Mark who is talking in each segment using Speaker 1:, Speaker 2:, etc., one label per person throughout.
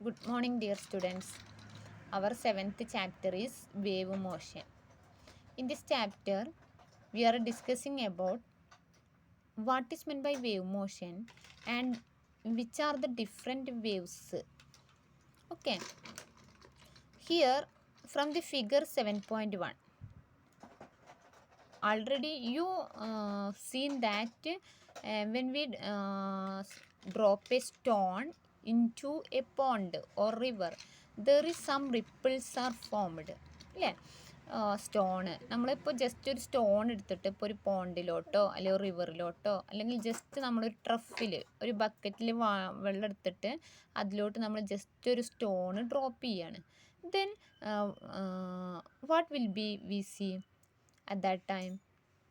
Speaker 1: Good morning, dear students. Our 7th chapter is wave motion. In this chapter, we are discussing about what is meant by wave motion and which are the different waves. Okay, here from the figure 7.1, already you seen that when we drop a stone into a pond or river, there is some ripples are formed അല്ലേ? Stone നമ്മളിപ്പോൾ just ഒരു stone എടുത്തിട്ട് ഇപ്പോൾ ഒരു പോണ്ടിലോട്ടോ അല്ലെങ്കിൽ റിവറിലോട്ടോ അല്ലെങ്കിൽ just നമ്മളൊരു truffle ഒരു ബക്കറ്റിൽ വെള്ളം എടുത്തിട്ട് അതിലോട്ട് നമ്മൾ ജസ്റ്റ് ഒരു സ്റ്റോൺ ഡ്രോപ്പ് ചെയ്യാണ്. Then what will be V C at that time?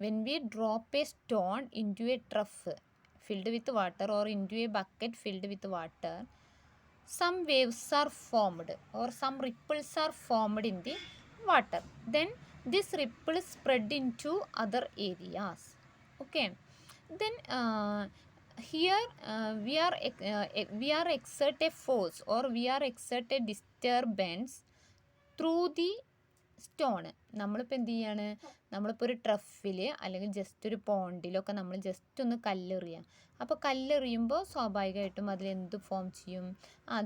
Speaker 1: When we drop a stone into a trough filled with water or into a bucket filled with water, some waves are formed or some ripples are formed in the water. Then this ripple spread into other areas. Okay, then here we are exert a force or we are exert a disturbance through the stone. നമ്മളിപ്പോൾ എന്ത് ചെയ്യാണ്, നമ്മളിപ്പോൾ ഒരു truffle അല്ലെങ്കിൽ just ഒരു പോണ്ടിലൊക്കെ നമ്മൾ just ഒന്ന് കല്ലെറിയാം. അപ്പോൾ കല്ലെറിയുമ്പോൾ സ്വാഭാവികമായിട്ടും അതിലെന്ത് ഫോം ചെയ്യും?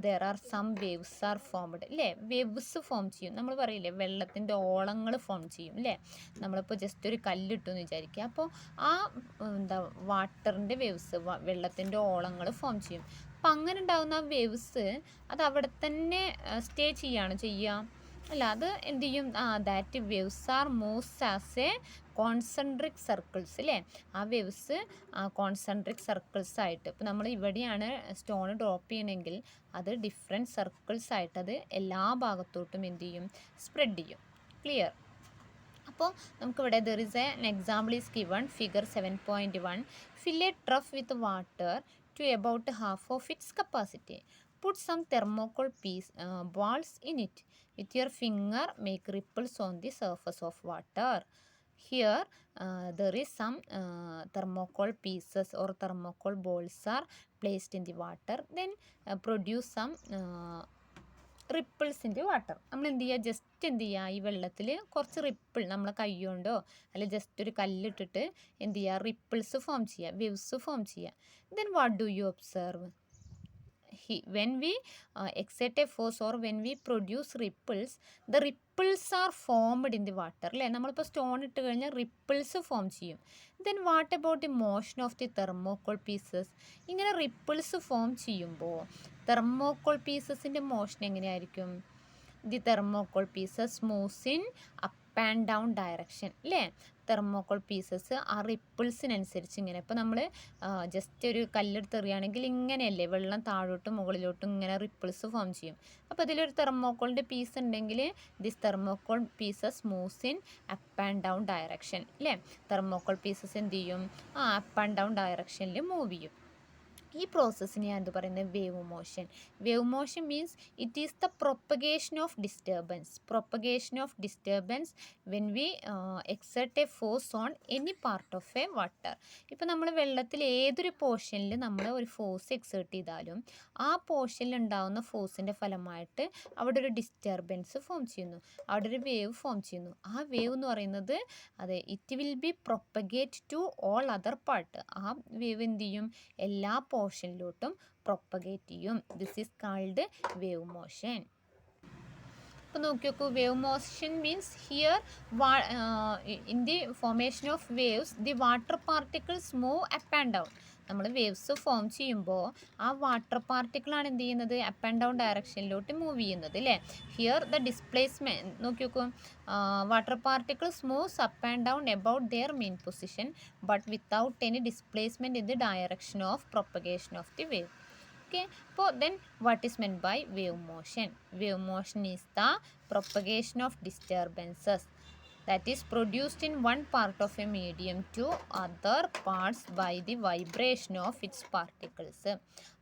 Speaker 1: There are some waves are formed അല്ലേ? വേവ്സ് ഫോം ചെയ്യും. നമ്മൾ പറയില്ലേ വെള്ളത്തിൻ്റെ ഓളങ്ങൾ ഫോം ചെയ്യും അല്ലേ? നമ്മളിപ്പോൾ ജസ്റ്റ് ഒരു കല്ലിട്ടു എന്ന് വിചാരിക്കുക. അപ്പോൾ ആ വാട്ടറിൻ്റെ വേവ്സ്, വെള്ളത്തിൻ്റെ ഓളങ്ങൾ ഫോം ചെയ്യും. അപ്പോൾ അങ്ങനെ ഉണ്ടാകുന്ന ആ വേവ്സ് അത് അവിടെ തന്നെ സ്റ്റേ ചെയ്യുകയാണ് ചെയ്യുക അല്ല, അത് എന്ത് ചെയ്യും? That waves are moves as A concentric circles അല്ലേ? ആ വേവ്സ് കോൺസെൻട്രിക് സർക്കിൾസ് ആയിട്ട്, ഇപ്പോൾ നമ്മൾ ഇവിടെയാണ് സ്റ്റോൺ ഡ്രോപ്പ് ചെയ്യണമെങ്കിൽ അത് ഡിഫറെൻറ്റ് സർക്കിൾസ് ആയിട്ട് അത് എല്ലാ ഭാഗത്തോട്ടും എന്ത് ചെയ്യും? സ്പ്രെഡ് ചെയ്യും. ക്ലിയർ? അപ്പോൾ നമുക്കിവിടെ there is an example is given figure 7.1. Fill a trough with water to about half of its capacity. Put some thermocol balls in it. With your finger, make ripples on the surface of water. Here, there is some thermocol pieces or thermocol balls are placed in the water. Then produce some ripples in the water. നമ്മൾ എന്ത് ചെയ്യുക? Just എന്ത് ചെയ്യുക? ഈ വെള്ളത്തിൽ കുറച്ച് ripple നമ്മളെ കൈ കൊണ്ടോ അല്ലെങ്കിൽ ജസ്റ്റ് ഒരു കല്ലിട്ടിട്ട് എന്ത് ചെയ്യുക? റിപ്പിൾസ് ഫോം ചെയ്യുക, വേവ്സ് ഫോം ചെയ്യുക. Then what do you observe? When we exert a force or when we produce ripples, the ripples are formed in the water അല്ലേ? നമ്മളിപ്പോൾ സ്റ്റോൺ ഇട്ട് കഴിഞ്ഞാൽ റിപ്പിൾസ് ഫോം ചെയ്യും. Then what about the motion of the thermocol pieces? ഇങ്ങനെ ripples form ചെയ്യുമ്പോൾ thermocol പീസസിൻ്റെ motion എങ്ങനെയായിരിക്കും? The thermocol pieces moves in up and down direction അല്ലേ? Thermocol pieces ആ റിപ്പിൾസിനനുസരിച്ച് ഇങ്ങനെ, ഇപ്പോൾ നമ്മൾ ജസ്റ്റ് ഒരു കല്ലെടുത്ത് എറിയുകയാണെങ്കിൽ ഇങ്ങനെയല്ലേ വെള്ളം താഴോട്ടും മുകളിലോട്ടും ഇങ്ങനെ റിപ്പിൾസ് ഫോം ചെയ്യും. അപ്പോൾ ഇതിലൊരു തെർമോക്കോളിൻ്റെ പീസ് ഉണ്ടെങ്കിൽ this thermocol pieces moves in up and down direction അല്ലേ? തെർമോക്കോൾ പീസസ് എന്ത് ചെയ്യും? അപ്പ് ആൻഡ് ഡൗൺ ഡയറക്ഷനിൽ മൂവ് ചെയ്യും. ഈ പ്രോസസ്സിനെ എന്ത് പറയുന്നത്? Wave motion. Wave motion means it is the propagation of disturbance. Propagation of disturbance when we exert A force on any part of A water. ഇപ്പോൾ നമ്മൾ വെള്ളത്തിൽ ഏതൊരു പോർഷനിൽ നമ്മൾ ഒരു ഫോഴ്സ് എക്സേർട്ട് ചെയ്താലും ആ പോർഷനിൽ ഉണ്ടാകുന്ന ഫോഴ്സിൻ്റെ ഫലമായിട്ട് അവിടെ ഒരു ഡിസ്റ്റർബൻസ് ഫോം ചെയ്യുന്നു, അവിടെ ഒരു വേവ് ഫോം ചെയ്യുന്നു. ആ വേവ് എന്ന് പറയുന്നത് അതെ it will be propagate to all other part. ആ വേവ് എന്ത് ചെയ്യും? എല്ലാ പോർഷനിലോട്ടും പ്രൊപ്പഗേറ്റ് ചെയ്യും. This is called wave motion. അപ്പോൾ നോക്കി നോക്കൂ, wave motion means here in the formation of waves the water particles move up and down. നമ്മൾ വേവ്സ് ഫോം ചെയ്യുമ്പോൾ ആ വാട്ടർ പാർട്ടിക്കിളാണ് എന്ത് ചെയ്യുന്നത്? അപ്പ് ആൻഡ് ഡൗൺ ഡയറക്ഷനിലോട്ട് മൂവ് ചെയ്യുന്നത് അല്ലേ? ഹിയർ ദ ഡിസ്പ്ലേസ്മെൻറ്റ് നോക്കി നോക്കൂ, water particles moves up and down about there main position but without any displacement in the direction of propagation of the wave. Okay, so then what is meant by wave motion? Wave motion is the propagation of disturbances that is produced in one part of a medium to other parts by the vibration of its particles.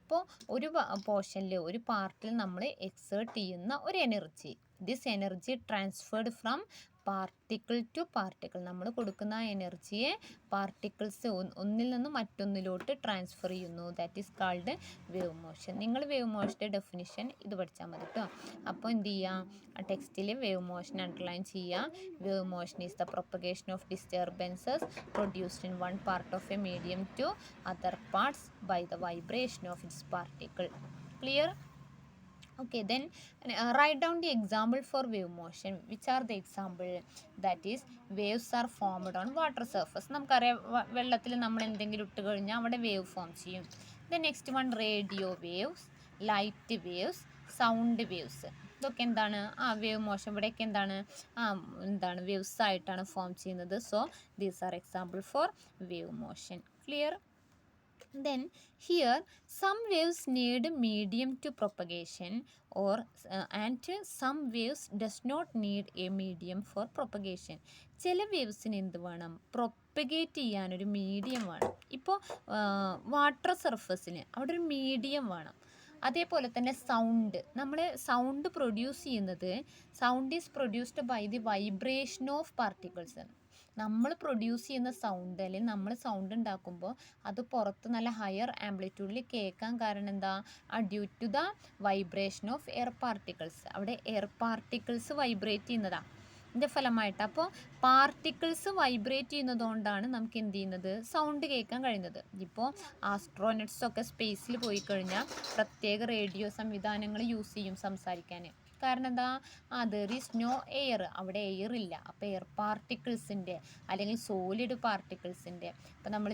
Speaker 1: അപ്പോൾ ഒരു പോർഷനിൽ ഒരു പാർട്ടിൽ നമ്മൾ exert ചെയ്യുന്ന ഒരു energy, this energy transferred from particle to particle, നമ്മൾ കൊടുക്കുന്ന എനർജിയെ പാർട്ടിക്കിൾസ് ഒന്നിൽ നിന്ന് മറ്റൊന്നിലോട്ട് ട്രാൻസ്ഫർ ചെയ്യുന്നു. That is called wave motion. നിങ്ങൾ വേവ് മോഷൻ്റെ ഡെഫിനിഷൻ ഇത് പഠിച്ചാൽ മതി കേട്ടോ. അപ്പോൾ എന്ത് ചെയ്യുക, ടെക്സ്റ്റിൽ വേവ് മോഷൻ അണ്ടർലൈൻ ചെയ്യുക. Wave motion is the propagation of disturbances produced in one part of a medium to other parts by the vibration of its particle. Clear? Okay, then write down the example for wave motion. Which are the example? That is, waves are formed on water surface. നമുക്കറിയാം വെള്ളത്തിൽ നമ്മൾ എന്തെങ്കിലും ഇട്ട് കഴിഞ്ഞാൽ അവിടെ wave form ചെയ്യും. The next one, radio waves, light waves, sound waves. ഇതൊക്കെ എന്താണ്? വേവ് മോഷൻ ഇവിടെയൊക്കെ എന്താണ്? എന്താണ് വേവ്സ് ആയിട്ടാണ് ഫോം ചെയ്യുന്നത്. So these are example for wave motion. Clear? Then here some waves need medium to propagation and some waves does not need a medium for propagation. ചില വേവ്സിന് എന്ത് വേണം? പ്രൊപ്പഗേറ്റ് ചെയ്യാനൊരു medium വേണം. ഇപ്പോൾ വാട്ടർ സർഫസിന് അവിടെ ഒരു മീഡിയം വേണം. അതേപോലെ തന്നെ സൗണ്ട്, നമ്മൾ സൗണ്ട് പ്രൊഡ്യൂസ് ചെയ്യുന്നത്, sound is produced by the vibration of particles. നമ്മൾ പ്രൊഡ്യൂസ് ചെയ്യുന്ന സൗണ്ട്, അല്ലെങ്കിൽ നമ്മൾ സൗണ്ട് ഉണ്ടാക്കുമ്പോൾ അത് പുറത്ത് നല്ല ഹയർ ആംപ്ലിറ്റ്യൂഡിൽ കേൾക്കാൻ കാരണം എന്താ? Due to the vibration of air particles. അവിടെ എയർ പാർട്ടിക്കിൾസ് വൈബ്രേറ്റ് ചെയ്യുന്നതാണ് ഇതിൻ്റെ ഫലമായിട്ട്. അപ്പോൾ പാർട്ടിക്കിൾസ് വൈബ്രേറ്റ് ചെയ്യുന്നതുകൊണ്ടാണ് നമുക്ക് എന്ത് ചെയ്യുന്നത്? സൗണ്ട് കേൾക്കാൻ കഴിയുന്നത്. ഇപ്പോൾ ആസ്ട്രോനട്സൊക്കെ സ്പേസിൽ പോയി കഴിഞ്ഞാൽ പ്രത്യേക റേഡിയോ സംവിധാനങ്ങൾ യൂസ് ചെയ്യും സംസാരിക്കാൻ. കാരണം എന്താ? ദർ ഈസ് നോ എയർ, അവിടെ എയർ ഇല്ല. അപ്പോൾ എയർ പാർട്ടിക്കിൾസിൻ്റെ അല്ലെങ്കിൽ സോളിഡ് പാർട്ടിക്കിൾസിൻ്റെ, ഇപ്പോൾ നമ്മൾ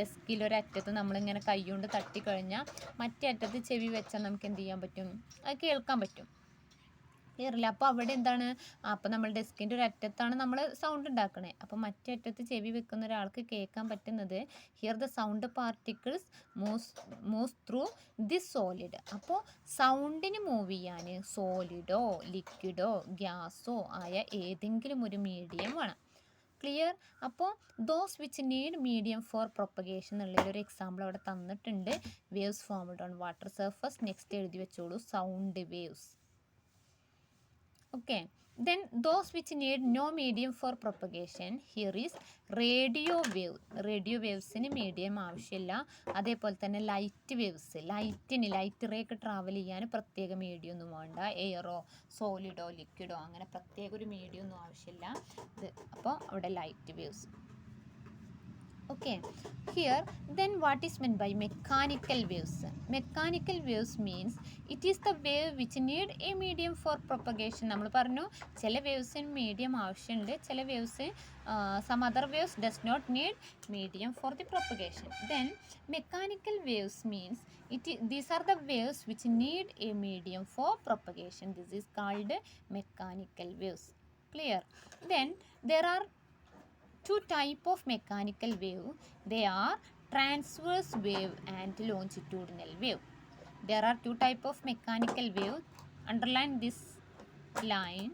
Speaker 1: ഡെസ്കിലൊരറ്റത്ത് നമ്മളിങ്ങനെ കൈകൊണ്ട് തട്ടിക്കഴിഞ്ഞാൽ മറ്റേ അറ്റത്ത് ചെവി വെച്ചാൽ നമുക്ക് എന്ത് ചെയ്യാൻ പറ്റും? അത് കേൾക്കാൻ പറ്റും. ക്ലിയറില്ല? അപ്പോൾ അവിടെ എന്താണ്? അപ്പോൾ നമ്മൾ ഡെസ്കിൻ്റെ ഒരു അറ്റത്താണ് നമ്മൾ സൗണ്ട് ഉണ്ടാക്കണേ. അപ്പോൾ മറ്റേ അറ്റത്ത് ചെവി വെക്കുന്ന ഒരാൾക്ക് കേൾക്കാൻ പറ്റുന്നത് here the sound particles moves through this solid. അപ്പോൾ സൗണ്ടിന് മൂവ് ചെയ്യാൻ സോളിഡോ ലിക്വിഡോ ഗ്യാസോ ആയ ഏതെങ്കിലും ഒരു മീഡിയം വേണം. ക്ലിയർ? അപ്പോൾ those which need medium four propagation എന്നുള്ളൊരു എക്സാമ്പിൾ അവിടെ തന്നിട്ടുണ്ട്. Waves formed on water surface. Next എഴുതി വെച്ചോളൂ, sound waves. Okay, then those which need no medium for propagation, here is radio wave. Radio wavesന് medium ആവശ്യമില്ല. അതേപോലെ തന്നെ ലൈറ്റ് വേവ്സ്, ലൈറ്റ് റേക്ക് ട്രാവൽ ചെയ്യാൻ പ്രത്യേക മീഡിയം ഒന്നും വേണ്ട. എയറോ സോളിഡോ ലിക്വിഡോ അങ്ങനെ പ്രത്യേക ഒരു മീഡിയം ഒന്നും ആവശ്യമില്ല. അപ്പോൾ അവിടെ light waves. Okay, here then what is meant by mechanical waves? Mechanical waves means it is the wave which need a medium for propagation. നമ്മൾ പറഞ്ഞു ചില വേവ്സിന് മീഡിയം ആവശ്യമുണ്ട്, ചില waves some other waves does not need medium for the propagation. Then mechanical waves means these are the waves which need a medium for propagation. This is called mechanical waves. Clear? Then there are two type of mechanical wave. They are transverse wave and longitudinal wave. There are two type of mechanical wave. Underline this line.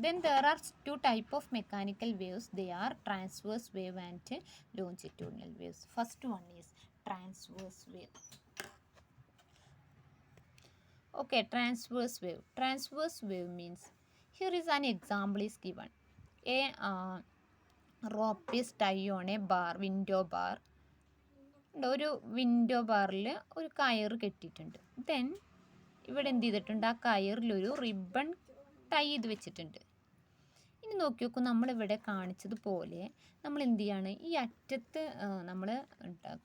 Speaker 1: Then there are two type of mechanical waves. They are transverse wave and longitudinal waves. First one is transverse wave. Okay, transverse wave. Transverse wave means, here is an example is given. A rope is tied on a bar, window bar. ഒരു window ബാറിൽ ഒരു കയർ കെട്ടിയിട്ടുണ്ട്. Then ഇവിടെ എന്ത് ചെയ്തിട്ടുണ്ട്? ആ കയറിലൊരു ribbon tie ചെയ്ത് വെച്ചിട്ടുണ്ട്. ഇനി നോക്കി നോക്കൂ, നമ്മളിവിടെ കാണിച്ചതുപോലെ നമ്മൾ എന്ത് ചെയ്യാണ്? ഈ അറ്റത്ത് നമ്മൾ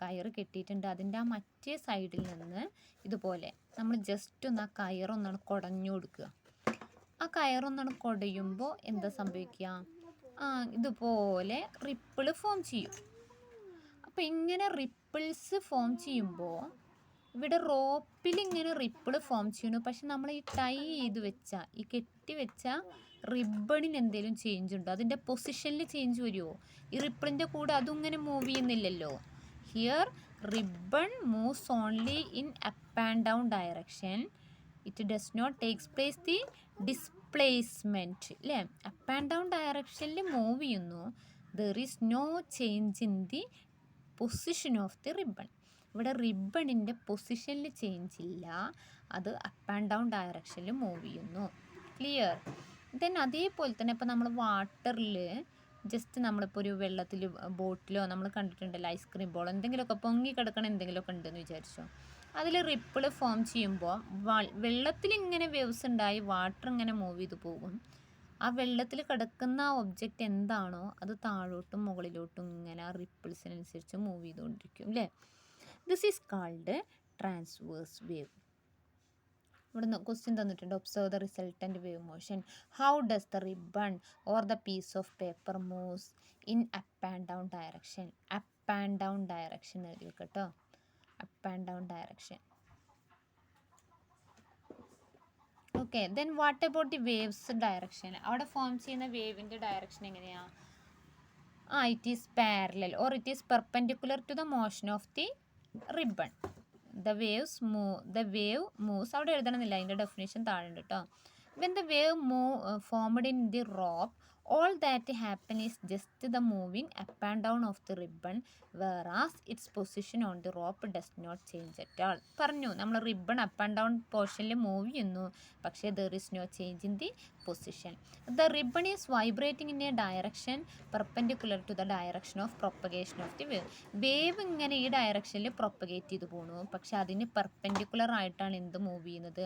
Speaker 1: കയർ കെട്ടിയിട്ടുണ്ട്. അതിൻ്റെ ആ മറ്റേ സൈഡിൽ നിന്ന് ഇതുപോലെ നമ്മൾ ജസ്റ്റ് ഒന്ന് ആ കയറൊന്നാണ് കുടഞ്ഞു കൊടുക്കുക. ആ കയറൊന്നാണ് കുടയുമ്പോൾ എന്താ സംഭവിക്കുക? ഇതുപോലെ റിപ്പിൾ ഫോം ചെയ്യും. അപ്പോൾ ഇങ്ങനെ റിപ്പിൾസ് ഫോം ചെയ്യുമ്പോൾ ഇവിടെ റോപ്പിൽ ഇങ്ങനെ റിപ്പിൾ ഫോം ചെയ്യുന്നു. പക്ഷെ നമ്മൾ ഈ ടൈ ചെയ്ത് വെച്ച, ഈ കെട്ടി വെച്ച റിബണിന് എന്തെങ്കിലും ചേഞ്ച് ഉണ്ടോ? അതിൻ്റെ പൊസിഷനിൽ ചേഞ്ച് വരുമോ? ഈ റിപ്പിളിൻ്റെ കൂടെ അതും ഇങ്ങനെ മൂവ് ചെയ്യുന്നില്ലല്ലോ. Here ribbon moves only in up and down direction. It does not takes place the displacement, അല്ലേ? അപ്പ് ആൻഡ് ഡൗൺ ഡയറക്ഷനിൽ മൂവ് ചെയ്യുന്നു. There is no change in the position of the ribbon. ഇവിടെ റിബണിൻ്റെ പൊസിഷനിൽ change ഇല്ല, അത് up and down ഡയറക്ഷനിൽ move ചെയ്യുന്നു. ക്ലിയർ. ദെൻ അതേപോലെ തന്നെ ഇപ്പോൾ നമ്മൾ വാട്ടറിൽ ജസ്റ്റ് നമ്മളിപ്പോൾ ഒരു വെള്ളത്തിൽ ബോട്ടിലോ നമ്മൾ കണ്ടിട്ടുണ്ടല്ലോ, ഐസ്ക്രീം ബോൾ എന്തെങ്കിലുമൊക്കെ പൊങ്ങി കിടക്കണ എന്തെങ്കിലുമൊക്കെ ഉണ്ടെന്ന് വിചാരിച്ചോ. അതിൽ റിപ്പിൾ ഫോം ചെയ്യുമ്പോൾ വെള്ളത്തിൽ ഇങ്ങനെ വേവ്സ് ഉണ്ടായി വാട്ടർ ഇങ്ങനെ മൂവ് ചെയ്ത് പോകും. ആ വെള്ളത്തിൽ കിടക്കുന്ന ആ ഒബ്ജക്റ്റ് എന്താണോ അത് താഴോട്ടും മുകളിലോട്ടും ഇങ്ങനെ ആ റിപ്പിൾസിനനുസരിച്ച് മൂവ് ചെയ്തുകൊണ്ടിരിക്കും അല്ലേ. This is called transverse wave. ഇവിടുന്ന് ക്വസ്റ്റ്യൻ തന്നിട്ടുണ്ട്. Observe the resultant wave motion. How does the ribbon or the piece of paper moves in up and down direction. Up and down direction എഴുതി വെക്കട്ടോ. Up and down direction. Okay. Then what about the waves direction. അവിടെ form ചെയ്യുന്ന വേവിൻ്റെ direction എങ്ങനെയാണ്? It is parallel or it is perpendicular to the motion of the ribbon. The wave moves അവിടെ എഴുതണമെന്നില്ല, അതിൻ്റെ definition താഴെ ഉണ്ട് കേട്ടോ. When the wave formed in the rope, all that happen is just the moving up and down of the ribbon, whereas its position on the rope does not change at all. പറഞ്ഞു നമ്മൾ ribbon up and down പോർഷനിൽ move ചെയ്യുന്നു, പക്ഷേ there is no change in the position. The ribbon is vibrating in a direction perpendicular to the direction of propagation of the wave. Wave ഇങ്ങനെ ഈ ഡയറക്ഷനിൽ propagate ചെയ്ത് പോണു, പക്ഷെ അതിന് പെർപെൻഡിക്കുലർ ആയിട്ടാണ് എന്ത് മൂവ് ചെയ്യുന്നത്?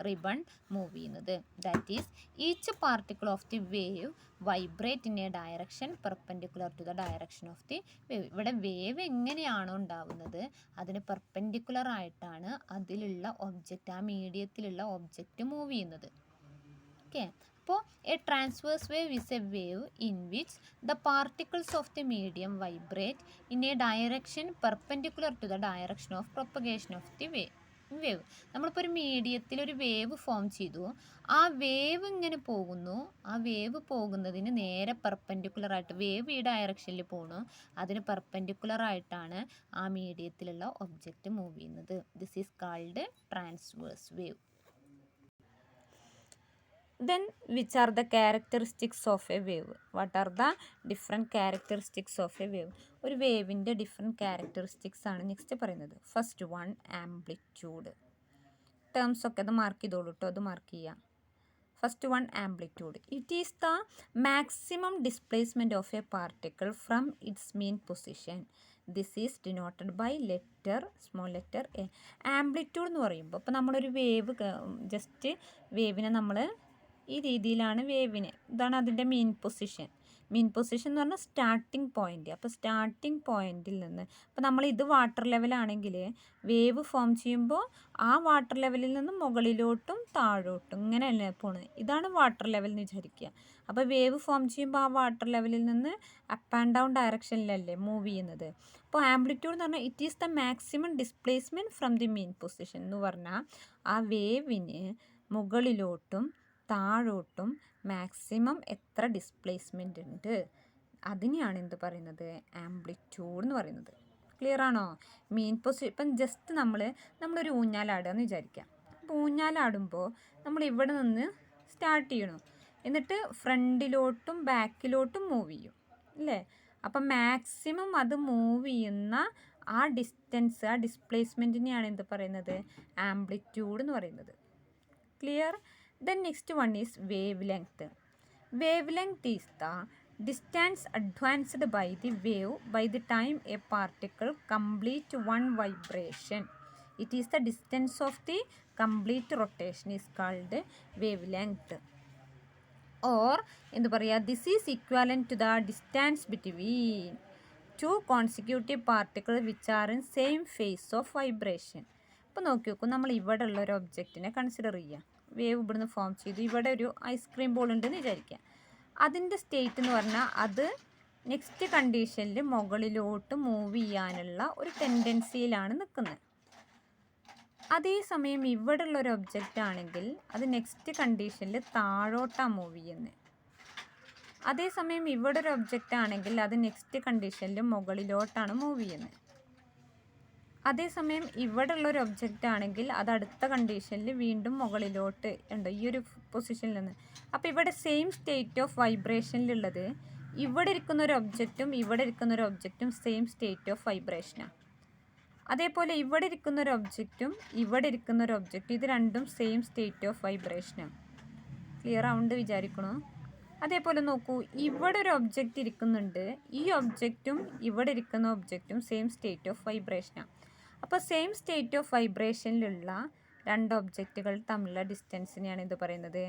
Speaker 1: റിബൺ മൂവ് ചെയ്യുന്നത്. That is each particle of the wave vibrate in a direction perpendicular to the direction of the wave. ഇവിടെ വേവ് എങ്ങനെയാണോ ഉണ്ടാവുന്നത് അതിന് പെർപെൻഡിക്കുലർ ആയിട്ടാണ് അതിലുള്ള ഒബ്ജക്റ്റ്, ആ മീഡിയത്തിലുള്ള ഒബ്ജക്റ്റ് മൂവ് ചെയ്യുന്നത്. ഓക്കെ. അപ്പോൾ a transverse wave is a wave in which the particles of the medium vibrate in a direction perpendicular to the direction of propagation of the wave. നമ്മളിപ്പോൾ ഒരു മീഡിയത്തിൽ ഒരു വേവ് ഫോം ചെയ്തു, ആ wave ഇങ്ങനെ പോകുന്നു, ആ വേവ് പോകുന്നതിന് നേരെ പെർപെൻഡിക്കുലർ ആയിട്ട് വേവ് ഈ ഡയറക്ഷനിൽ പോകണു, അതിന് പെർപെൻഡിക്കുലർ ആയിട്ടാണ് ആ മീഡിയത്തിലുള്ള ഒബ്ജക്റ്റ് മൂവ് ചെയ്യുന്നത്. This is called transverse wave. Then which are the characteristics of a wave? What are the different characteristics of a wave? ഒരു വേവിൻ്റെ ഡിഫറെൻറ്റ് ക്യാരക്ടറിസ്റ്റിക്സ് ആണ് നെക്സ്റ്റ് പറയുന്നത്. First one amplitude. ടേംസ് ഒക്കെ അത് മാർക്ക് ചെയ്തോളൂ കേട്ടോ, അത് മാർക്ക് ചെയ്യുക. First one amplitude. It is the maximum displacement of a particle from its mean position. This is denoted by letter small letter a. Amplitude എന്ന് പറയുമ്പോൾ ഇപ്പോൾ നമ്മളൊരു വേവ് ജസ്റ്റ് വേവിനെ നമ്മൾ ഈ രീതിയിലാണ് വേവിന്, ഇതാണ് അതിൻ്റെ മീൻ പൊസിഷൻ. മീൻ പൊസിഷൻ എന്ന് പറഞ്ഞാൽ സ്റ്റാർട്ടിംഗ് പോയിൻ്റ്. അപ്പോൾ സ്റ്റാർട്ടിംഗ് പോയിൻറ്റിൽ നിന്ന് ഇപ്പോൾ നമ്മൾ ഇത് വാട്ടർ ലെവലാണെങ്കിൽ വേവ് ഫോം ചെയ്യുമ്പോൾ ആ വാട്ടർ ലെവലിൽ നിന്ന് മുകളിലോട്ടും താഴോട്ടും ഇങ്ങനെയല്ലേ പോണത്, ഇതാണ് വാട്ടർ ലെവൽ എന്ന് വിചാരിക്കുക. അപ്പോൾ വേവ് ഫോം ചെയ്യുമ്പോൾ ആ വാട്ടർ ലെവലിൽ നിന്ന് അപ്പ് ആൻഡ് ഡൗൺ ഡയറക്ഷനിലല്ലേ മൂവ് ചെയ്യുന്നത്. അപ്പോൾ ആംപ്ലിറ്റ്യൂഡ് എന്ന് പറഞ്ഞാൽ it is the maximum displacement from the mean position എന്ന് പറഞ്ഞാൽ ആ വേവിന് മുകളിലോട്ടും താഴോട്ടും മാക്സിമം എത്ര ഡിസ്പ്ലേസ്മെൻ്റ് ഉണ്ട് അതിനെയാണ് എന്ത് പറയുന്നത്? ആംപ്ലിറ്റ്യൂഡ് എന്ന് പറയുന്നത്. ക്ലിയർ ആണോ? മീൻ ഇപ്പം ജസ്റ്റ് നമ്മളൊരു ഊഞ്ഞാലാടുക എന്ന് വിചാരിക്കാം. അപ്പോൾ ഊഞ്ഞാലാടുമ്പോൾ നമ്മൾ ഇവിടെ നിന്ന് സ്റ്റാർട്ട് ചെയ്യണം, എന്നിട്ട് ഫ്രണ്ടിലോട്ടും ബാക്കിലോട്ടും മൂവ് ചെയ്യും അല്ലേ. അപ്പം മാക്സിമം അത് മൂവ് ചെയ്യുന്ന ആ ഡിസ്റ്റൻസ്, ആ ഡിസ്പ്ലേസ്മെൻറ്റിനെയാണ് എന്ത് പറയുന്നത്? ആംപ്ലിറ്റ്യൂഡ് എന്ന് പറയുന്നത്. Clear? Then next one is wavelength. Wavelength is the distance advanced by the wave by the time a particle complete one vibration. It is the distance of the complete rotation is called wavelength. Or എന്ത് പറയുക, this is equivalent to the distance between two consecutive particles which are in same phase of vibration. ഇപ്പോൾ നോക്കി നോക്കൂ, നമ്മൾ ഇവിടെ ഉള്ള ഒരു ഒബ്ജക്റ്റിനെ കൺസിഡർ ചെയ്യുക. വേവ് ഇവിടുന്ന് ഫോം ചെയ്തു, ഇവിടെ ഒരു ഐസ്ക്രീം ബോൾ ഉണ്ടെന്ന് വിചാരിക്കുക. അതിൻ്റെ സ്റ്റേറ്റ് എന്ന് പറഞ്ഞാൽ അത് നെക്സ്റ്റ് കണ്ടീഷനിൽ മുകളിലോട്ട് മൂവ് ചെയ്യാനുള്ള ഒരു ടെൻഡൻസിയിലാണ് നിൽക്കുന്നത്. അതേസമയം ഇവിടെ ഉള്ളൊരു ഒബ്ജക്റ്റ് ആണെങ്കിൽ അത് നെക്സ്റ്റ് കണ്ടീഷനിൽ താഴോട്ടാണ് മൂവ് ചെയ്യുന്നത്. അതേസമയം ഇവിടെ ഒരു ഒബ്ജക്റ്റ് ആണെങ്കിൽ അത് നെക്സ്റ്റ് കണ്ടീഷനിൽ മുകളിലോട്ടാണ് മൂവ് ചെയ്യുന്നത്. അതേസമയം ഇവിടെ ഉള്ളൊരു ഒബ്ജക്റ്റ് ആണെങ്കിൽ അത് അടുത്ത കണ്ടീഷനിൽ വീണ്ടും മുകളിലോട്ട് ഉണ്ട്, ഈ ഒരു പൊസിഷനിൽ നിന്ന്. അപ്പോൾ ഇവിടെ സെയിം സ്റ്റേറ്റ് ഓഫ് വൈബ്രേഷനിലുള്ളത് ഇവിടെ ഇരിക്കുന്ന ഒരു ഒബ്ജക്റ്റും ഇവിടെ ഇരിക്കുന്ന ഒരു ഒബ്ജക്റ്റും സെയിം സ്റ്റേറ്റ് ഓഫ് വൈബ്രേഷനാണ്. അതേപോലെ ഇവിടെ ഇരിക്കുന്ന ഒരു ഒബ്ജക്റ്റും ഇവിടെ ഇരിക്കുന്ന ഒരു ഒബ്ജക്റ്റും ഇത് രണ്ടും സെയിം സ്റ്റേറ്റ് ഓഫ് വൈബ്രേഷനാണ്. ക്ലിയർ ആവുന്നുണ്ട് വിചാരിക്കണു. അതേപോലെ നോക്കൂ, ഇവിടെ ഒരു ഒബ്ജക്റ്റ് ഇരിക്കുന്നുണ്ട്. ഈ ഒബ്ജക്റ്റും ഇവിടെ ഇരിക്കുന്ന ഒബ്ജക്റ്റും സെയിം സ്റ്റേറ്റ് ഓഫ് വൈബ്രേഷനാണ്. അപ്പോൾ സെയിം സ്റ്റേറ്റ് ഓഫ് വൈബ്രേഷനിലുള്ള രണ്ട് ഒബ്ജക്റ്റുകൾ തമ്മിലുള്ള ഡിസ്റ്റൻസിനെയാണ് ഇത് പറയുന്നത്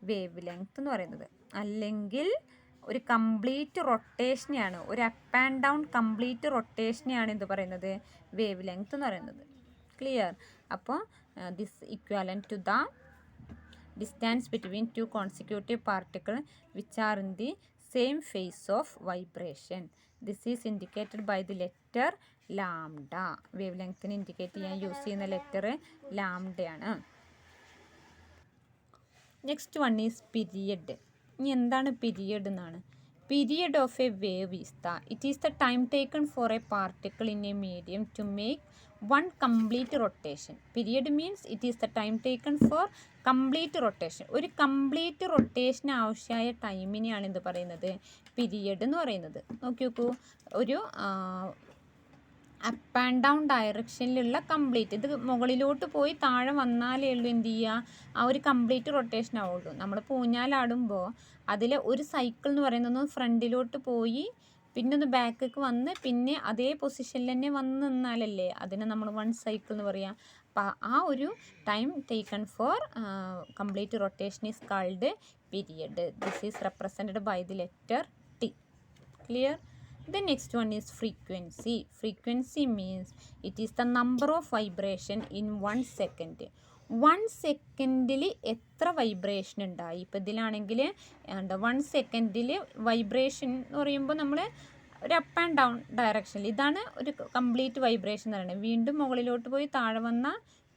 Speaker 1: വേവ് ലെങ്ത് എന്ന് പറയുന്നത്. അല്ലെങ്കിൽ ഒരു കംപ്ലീറ്റ് റൊട്ടേഷനെയാണ്, ഒരു അപ്പ് ആൻഡ് ഡൗൺ കംപ്ലീറ്റ് റൊട്ടേഷനെയാണ് ഇത് പറയുന്നത് വേവ് ലെങ്ത് എന്ന് പറയുന്നത്. ക്ലിയർ? അപ്പോൾ this equivalent to the distance between two consecutive particles which are in the same phase of vibration. This is indicated by the letter lambda. Wavelength indicate ചെയ്യാൻ use ചെയ്യുന്ന letter ലാംഡയാണ്. Next one is period. ഇനി എന്താണ് period എന്നാണ്. Period of a wave is it is the time taken for a particle in a medium to make one complete rotation. Period means it is the time taken for complete rotation. ഒരു complete rotation ആവശ്യമായ ടൈമിനെയാണ് എന്ത് പറയുന്നത് period എന്ന് പറയുന്നത്. നോക്കൂ, ഒരു up and down ഡയറക്ഷനിലുള്ള കംപ്ലീറ്റ്, ഇത് മുകളിലോട്ട് പോയി താഴെ വന്നാലേ ഉള്ളൂ എന്ത് ചെയ്യുക, ആ ഒരു കംപ്ലീറ്റ് റൊട്ടേഷൻ ആവുള്ളൂ. നമ്മൾ പൂഞ്ഞാലാടുമ്പോൾ അതിൽ ഒരു സൈക്കിൾ എന്ന് പറയുന്നത് ഫ്രണ്ടിലോട്ട് പോയി പിന്നെ ഒന്ന് ബാക്കിലേക്ക് വന്ന് പിന്നെ അതേ പൊസിഷനിൽ തന്നെ വന്ന് നിന്നാലല്ലേ അതിനെ നമ്മൾ വൺ സൈക്കിൾ എന്ന് പറയുക. അപ്പോൾ ആ ഒരു time taken for complete rotation is called period. This is represented by the letter T. Clear? The next one is frequency. Frequency means it is the number of vibration in 1 second. 1 സെക്കൻഡിൽ എത്ര vibration ഉണ്ടായി. ഇപ്പോൾ ഇതിലാണെങ്കിൽ 1 സെക്കൻഡിൽ vibration എന്ന് പറയുമ്പോൾ നമ്മൾ ഒരു up and down ഡയറക്ഷനിൽ, ഇതാണ് ഒരു കംപ്ലീറ്റ് വൈബ്രേഷൻ എന്ന് പറയുന്നത്. വീണ്ടും മുകളിലോട്ട് പോയി താഴെ വന്ന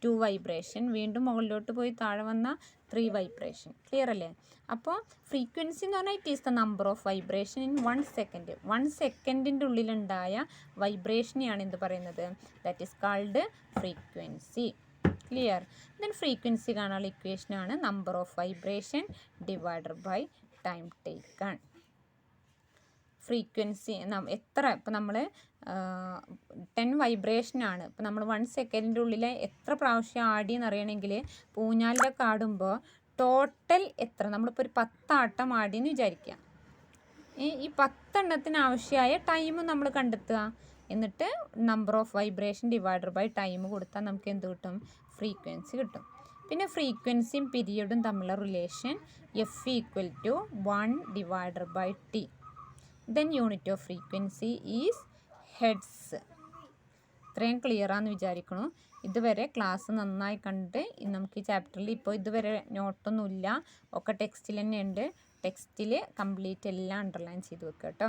Speaker 1: 2 വൈബ്രേഷൻ, വീണ്ടും മുകളിലോട്ട് പോയി താഴെ വന്ന 3 വൈബ്രേഷൻ. ക്ലിയർ അല്ലേ? അപ്പോൾ ഫ്രീക്വൻസി എന്ന് പറഞ്ഞാൽ it is the number of vibration in 1 second. 1 സെക്കൻഡിൻ്റെ ഉള്ളിലുണ്ടായ വൈബ്രേഷനെയാണ് എന്ത് പറയുന്നത്, that is called frequency. Clear? Then frequency കാണാനുള്ള ഇക്വേഷനാണ് number of vibration divided by time taken. Frequency എത്ര, ഇപ്പോൾ നമ്മൾ 10 വൈബ്രേഷനാണ്, ഇപ്പോൾ നമ്മൾ 1 സെക്കൻഡിൻ്റെ ഉള്ളിൽ എത്ര പ്രാവശ്യം ആടിയെന്ന് അറിയണമെങ്കിൽ പൂഞ്ഞാലിലൊക്കെ ആടുമ്പോൾ ടോട്ടൽ എത്ര, നമ്മളിപ്പോൾ ഒരു 10 ആട്ടം ആടിയെന്ന് വിചാരിക്കുക. ഈ 10 എണ്ണത്തിന് ആവശ്യമായ ടൈം നമ്മൾ കണ്ടെത്തുക. എന്നിട്ട് number of vibration divided by time കൊടുത്താൽ നമുക്ക് എന്ത് കിട്ടും, ഫ്രീക്വൻസി കിട്ടും. പിന്നെ ഫ്രീക്വൻസിയും പീരിയഡും തമ്മിലുള്ള relation f equal to 1 divided by T. Then unit of frequency is hertz. ഇത്രയും ക്ലിയറാന്ന് വിചാരിക്കണു. ഇതുവരെ ക്ലാസ് നന്നായി കണ്ടിട്ട് നമുക്ക് ഈ ചാപ്റ്ററിൽ ഇപ്പോൾ ഇതുവരെ നോട്ടൊന്നുമില്ല, ഒക്കെ ടെക്സ്റ്റിൽ തന്നെ ഉണ്ട്. ടെക്സ്റ്റിൽ കംപ്ലീറ്റ് എല്ലാം അണ്ടർലൈൻ ചെയ്ത് വെക്കുക കേട്ടോ.